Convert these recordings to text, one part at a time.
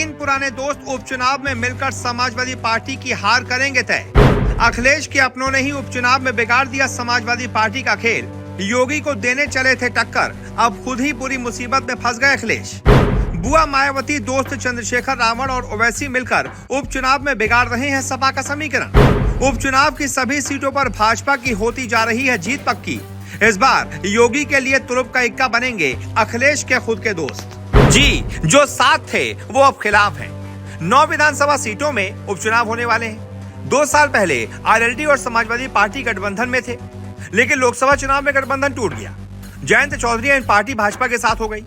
तीन पुराने दोस्त उपचुनाव में मिलकर समाजवादी पार्टी की हार करेंगे तय। अखिलेश के अपनों ने ही उपचुनाव में बिगाड़ दिया समाजवादी पार्टी का खेल। योगी को देने चले थे टक्कर, अब खुद ही बुरी मुसीबत में फंस गए अखिलेश। बुआ मायावती दोस्त चंद्रशेखर रावण और ओवैसी मिलकर उपचुनाव में बिगाड़ रहे हैं सपा का समीकरण। उपचुनाव की सभी सीटों पर भाजपा की होती जा रही है जीत पक्की। इस बार योगी के लिए तुरुप का इक्का बनेंगे अखिलेश के खुद के दोस्त। जी, जो साथ थे वो अब खिलाफ हैं। 9 विधानसभा सीटों में उपचुनाव होने वाले हैं। 2 साल पहले आरएलडी और समाजवादी पार्टी गठबंधन में थे, लेकिन लोकसभा चुनाव में गठबंधन टूट गया। जयंत चौधरी एंड पार्टी भाजपा के साथ हो गई।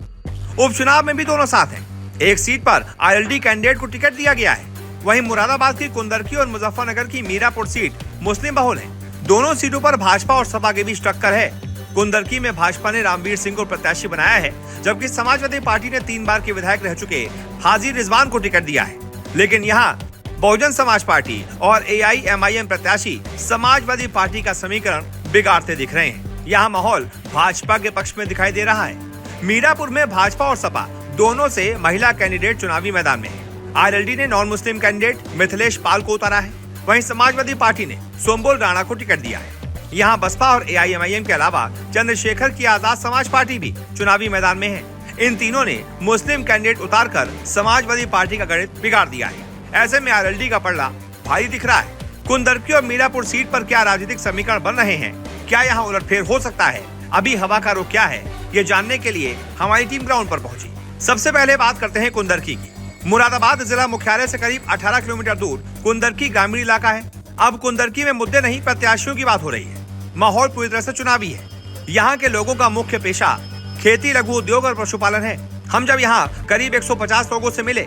उपचुनाव में भी दोनों साथ हैं। एक सीट पर आरएलडी कैंडिडेट को टिकट दिया गया है। वहीं मुरादाबाद की कुंदरकी और मुजफ्फरनगर की मीरापुर सीट मुस्लिम बहुल है। दोनों सीटों पर भाजपा और सपा के बीच टक्कर है। कुंदरकी में भाजपा ने रामवीर सिंह को प्रत्याशी बनाया है, जबकि समाजवादी पार्टी ने 3 बार के विधायक रह चुके हाजी रिजवान को टिकट दिया है। लेकिन यहाँ बहुजन समाज पार्टी और एआईएमआईएम प्रत्याशी समाजवादी पार्टी का समीकरण बिगाड़ते दिख रहे हैं। यहाँ माहौल भाजपा के पक्ष में दिखाई दे रहा है। मीरापुर में भाजपा और सपा दोनों से महिला कैंडिडेट चुनावी मैदान में है। आरएलडी ने नॉन मुस्लिम कैंडिडेट मिथिलेश पाल को उतारा है। वहीं समाजवादी पार्टी ने सोमबोल राणा को टिकट दिया है। यहाँ बसपा और एआईएमआईएम के अलावा चंद्रशेखर की आजाद समाज पार्टी भी चुनावी मैदान में है। इन तीनों ने मुस्लिम कैंडिडेट उतारकर समाजवादी पार्टी का गणित बिगाड़ दिया है। ऐसे में आरएलडी का पलड़ा भारी दिख रहा है। कुंदरकी और मीरापुर सीट पर क्या राजनीतिक समीकरण बन रहे हैं, क्या यहाँ उलटफेर हो सकता है, अभी हवा का रुख क्या है, ये जानने के लिए हमारी टीम ग्राउंड पर पहुंची। सबसे पहले बात करते हैं कुंदरकी की। मुरादाबाद जिला मुख्यालय से करीब 18 किलोमीटर दूर कुंदरकी ग्रामीण इलाका है। अब कुंदरकी में मुद्दे नहीं, प्रत्याशियों की बात हो रही है। माहौल पूरी तरह से चुनावी है। यहाँ के लोगों का मुख्य पेशा खेती, लघु उद्योग और पशुपालन है। हम जब यहाँ करीब 150 लोगों से मिले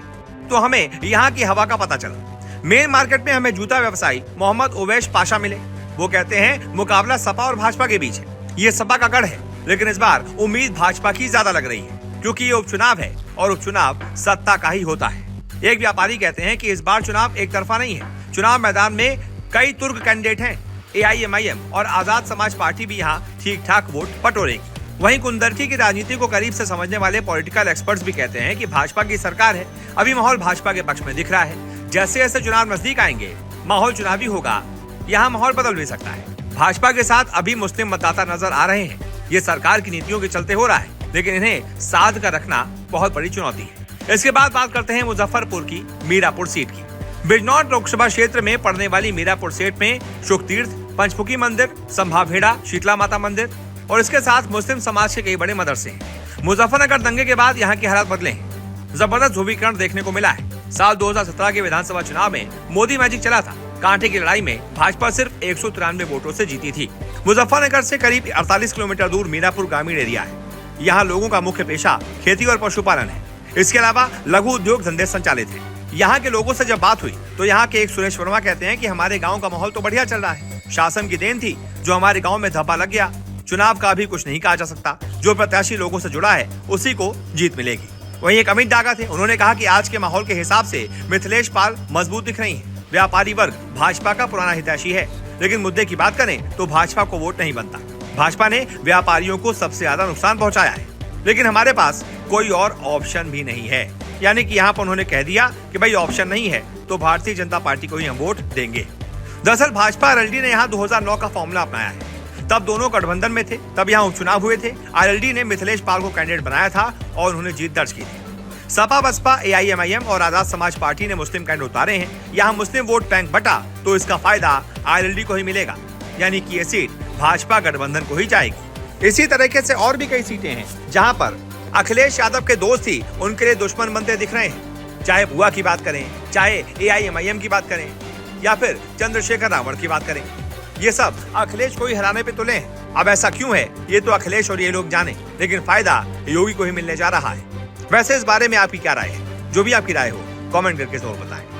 तो हमें यहाँ की हवा का पता चला। मेन मार्केट में हमें जूता व्यवसायी मोहम्मद उवैश पाशा मिले। वो कहते हैं मुकाबला सपा और भाजपा के बीच है। ये सपा का गढ़ है, लेकिन इस बार उम्मीद भाजपा की ज्यादा लग रही है, क्योंकि ये उपचुनाव है और उपचुनाव सत्ता का ही होता है। एक व्यापारी कहते हैं कि इस बार चुनाव एक तरफा नहीं है। चुनाव मैदान में कई तुर्क कैंडिडेट हैं। एआईएमआईएम और आजाद समाज पार्टी भी यहाँ ठीक ठाक वोट बटोरेगी। वहीं कुंदरकी की राजनीति को करीब से समझने वाले पॉलिटिकल एक्सपर्ट्स भी कहते हैं कि भाजपा की सरकार है। अभी माहौल भाजपा के पक्ष में दिख रहा है। जैसे जैसे चुनाव नजदीक आएंगे, माहौल चुनावी होगा, यहाँ माहौल बदल भी सकता है। भाजपा के साथ अभी मुस्लिम मतदाता नजर आ रहे हैं। ये सरकार की नीतियों के चलते हो रहा है, लेकिन इन्हें साध कर रखना बहुत बड़ी चुनौती है। इसके बाद बात करते हैं मुजफ्फरपुर की मीरापुर सीट की। बिजनौर लोकसभा क्षेत्र में पड़ने वाली मीरापुर सीट में शुकतीर्थ, पंचमुखी मंदिर, संभाभेड़ा, शीतला माता मंदिर और इसके साथ मुस्लिम समाज के कई बड़े मदरसे हैं। मुजफ्फरनगर दंगे के बाद यहाँ के हालात बदले हैं। जबरदस्त ध्रुवीकरण देखने को मिला है। साल 2017 के विधानसभा चुनाव में मोदी मैजिक चला था। कांटे की लड़ाई में भाजपा सिर्फ 193 वोटों से जीती थी। मुजफ्फरनगर से करीब 48 किलोमीटर दूर मीरापुर ग्रामीण एरिया है। यहाँ लोगों का मुख्य पेशा खेती और पशुपालन है। इसके अलावा लघु उद्योग धंधे संचालित है। यहाँ के लोगों से जब बात हुई तो यहाँ के एक सुरेश वर्मा कहते हैं कि हमारे गाँव का माहौल तो बढ़िया चल रहा है। शासन की देन थी जो हमारे गाँव में धब्बा लग गया। चुनाव का भी कुछ नहीं कहा जा सकता। जो प्रत्याशी लोगों से जुड़ा है उसी को जीत मिलेगी। वहीं एक अमित डागा थे, उन्होंने कहा कि आज के माहौल के हिसाब से मिथिलेश पाल मजबूत दिख रही है। व्यापारी वर्ग भाजपा का पुराना हितैषी है, लेकिन मुद्दे की बात करें तो भाजपा को वोट नहीं बनता। भाजपा ने व्यापारियों को सबसे ज्यादा नुकसान पहुंचाया है, लेकिन हमारे पास कोई और ऑप्शन भी नहीं है। यानी कि यहाँ पर उन्होंने कह दिया कि भाई ऑप्शन नहीं है तो भारतीय जनता पार्टी को ही हम वोट देंगे। दरअसल भाजपा आरएलडी ने यहाँ 2009 का फॉर्मूला अपनाया है। तब दोनों गठबंधन में थे, तब यहाँ उपचुनाव हुए थे। आरएलडी ने मिथिलेश पाल को कैंडिडेट बनाया था और उन्होंने जीत दर्ज की थी। सपा, बसपा, एआईएमआईएम और आजाद समाज पार्टी ने मुस्लिम कैंडिडेट उतारे हैं। यहाँ मुस्लिम वोट बैंक बटा तो इसका फायदा आरएलडी को ही मिलेगा, यानी कि ये सीट भाजपा गठबंधन को ही जाएगी। इसी तरीके से और भी कई सीटें हैं जहाँ पर अखिलेश यादव के दोस्त ही उनके लिए दुश्मन बनते दिख रहे हैं। चाहे बुआ की बात करें, चाहे एआईएमआईएम की बात करें या फिर चंद्रशेखर रावण की बात करें, ये सब अखिलेश को ही हराने पे तुले हैं। अब ऐसा क्यों है ये तो अखिलेश और ये लोग जाने, लेकिन फायदा योगी को ही मिलने जा रहा है। वैसे इस बारे में आपकी क्या राय है? जो भी आपकी राय हो कमेंट करके जरूर बताएं।